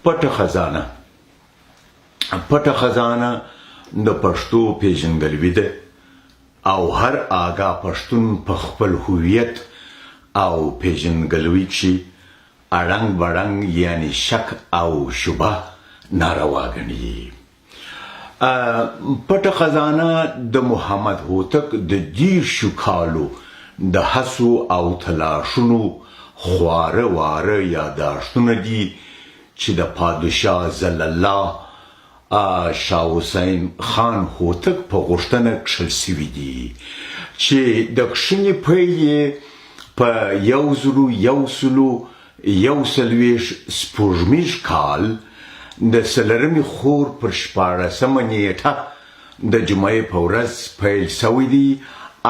پټه خزانه پټه خزانه د پښتو پیژندګلوي ده او هر آګاه پښتون په خپل هویت او پیژندګلوي کښې اړنګ بړنګ یعنی شک او شبه ناروا ګڼي. پټه خزانه د محمد هوتک د 10 کالو د هڅو او تلاشونو خواره واره یاداشتونه دي چې د پادشاه ضل الله شاه حسین خان هوتک په غوښتنه کښل سوي دي چې د کښنې پیل یې په 1940 سپوږمیز کال د څلرمې خور پر 14مه نیټه د جمعې په ورځ پیل سوی دی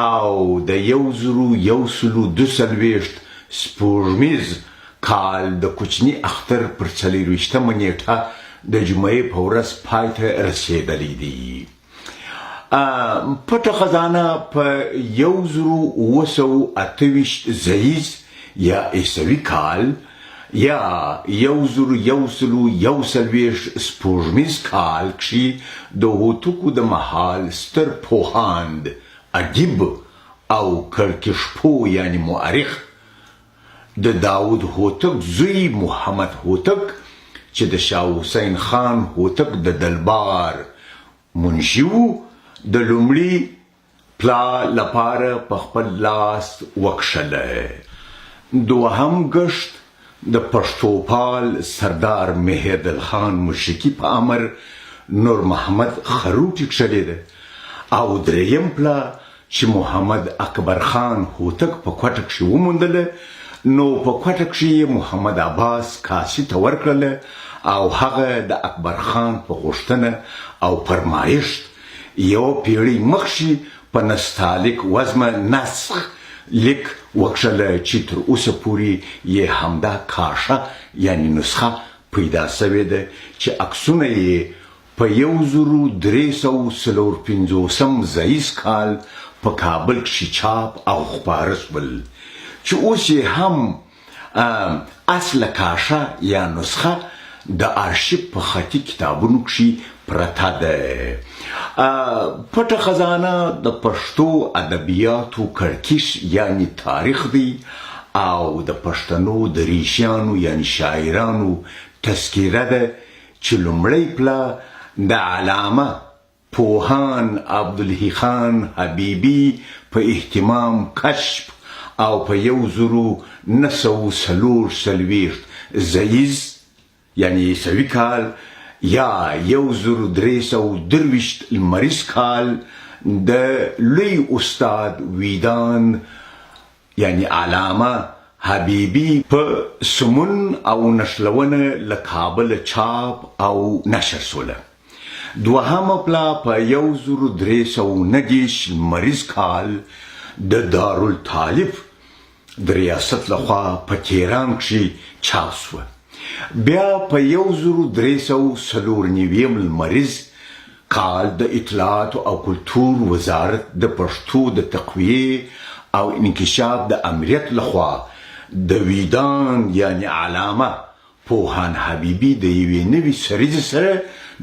او د 1942 سپوږمیز کال د کوچني اختر پر 24مه نیټه د جمعې په ورځ پای ته رسېدلی دی. پټه خزانه په 1928 زیږ یا عیسوي کال یا 1941 سپوږمیز کال کښې د هوتکو د مهال ستر پوهاند ادیب او کړکېشپو یعنی مورخ د داود هوتک زوی محمد هوتک چې د شاه حسین خان هوتک د دلبار منشي و د لومړي پلا لپاره په خپل لاس وکښله. دوهم ګشت د پښتوپال سردار مهردل خان مشرقي په امر نور محمد خروټي کښلې ده او دریم پلا چې محمد اکبر خان هوتک په کوټه کښې وموندله نو په کوټه کښې محمد عباس کاسي ته ورکړله او هغه د اکبر خان په غوښتنه او فرمایشت یو پیړۍ مخکې په نستعلیق وزمه نسخ لیک وکښله چې تر اوسه پورې یې همدا کاشه یعنی نسخه پیدا سوې ده چې عکسونه یې په 1350 زیږ کال په کابل کښې چاپ او خپاره شول چې اوس یې هم اصله کاشه یا نسخه د آرشیف په خطي کتابونو کښې پرته ده. پټه خزانه د پښتو ادبیاتو کړکیش یعنی تاریخ دی او د پښتنو د ریشیانو یعنی شاعرانو تذکیره ده چې لومړی پلا د علامه پوهان عبدالحی خان حبیبي په اهتمام کشف او په 1940 زیږ یعنی عیسوي کال یا 1323 لمریز کال د لوی استاد ویدان یعنی علامه حبیبي په سمون او نشلونه له کابل چاپ او نشر سوله. دوهمه پلا په 1319 لمریز کال د دارالتالیف د ریاست لخوا په تهران کښې چاپ سوه. بیا په 1394 لمریز کال د اطلاعات او کلتور وزارت د پښتو د تقویې او انکشاف د امریت لخوا د ویدان یعنی علامه پوهان حبیبي د یوې نوې سریزې سره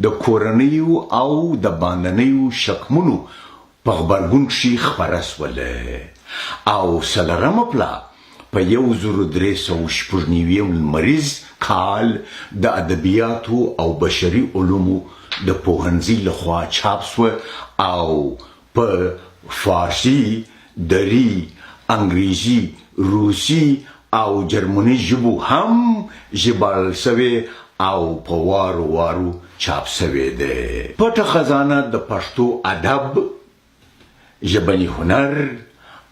د کورنیو او د باندنیو شکمونو په غبرګون کښې خپره سوله او څلورمه پلا په 1396 لمریز کال د ادبیاتو او بشري علومو د پوهنځي لخوا چاپ سوه او په فارسي، دری، انګریزي، روسي او جرمني ژبو هم ژباړل سوې او په وارو وارو چاپ سوې ده. پټه خزانه د پښتو ادب، ژبني هنر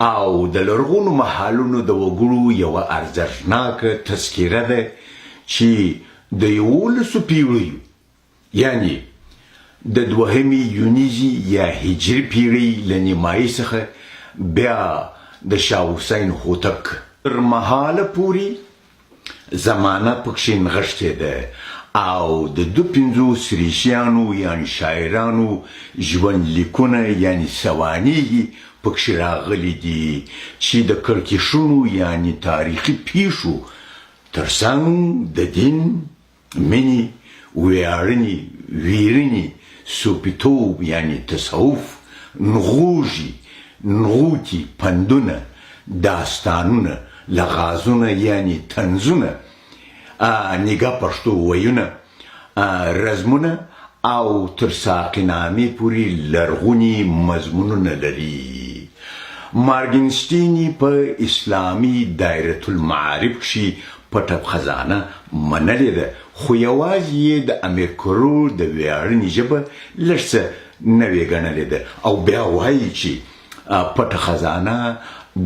او د لرغونو مهالونو د وګړو یوه ارزښتناکه تذکیره ده چې د 11 پیړیو یعنی د دوهمې یونیزي یا هجري پیړۍ له نیمایي څخه بیا د شاه حسین هوتک تر مهاله پورې زمانه پکښې نغښتې ده او د 250 ریشیانو یعنی شاعرانو ژوند لیکونه یعنی سوانح پکښې راغلي دي چې د کړکېشونو یعنی تاریخي پیښو ترڅنګ د دین، مینې ویاړنې ویرنې صوفیتوب یعنی تصوف نغوژي نغوتي پندونه داستانونه لغازونه یعنی طنزونه نگاه پښتو ویونه رزمونه او تر ساقینامې پورې لرغوني مضمونونه لري. مارګنسټیني په اسلامي دایره المعارف کښې پټه خزانه منلې ده، خو یوازې یې د امیر کروړ د ویاړنې ژبه لږ څه نوې ګڼلې ده او بیا وایي چې پټه خزانه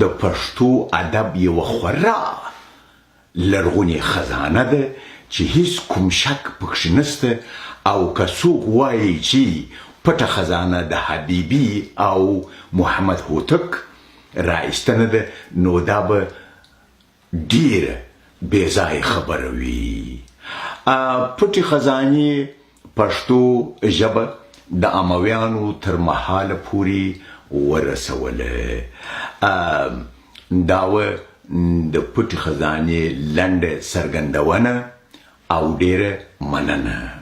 د پښتو ادب یوه خورا لرغونې خزانه ده چې هیڅ کوم شک پکښې نسته، او که څوک وایي چې پټه خزانه د حبیبي او محمد هوتک رایستنه ده نو دا به ډیره بېځایه خبره وي. پټې خزانې پښتو ژبه د امویانو تر مهاله پورې ورسوله. دا و د پټې خزانې لنډه څرګندونه او ډیره مننه.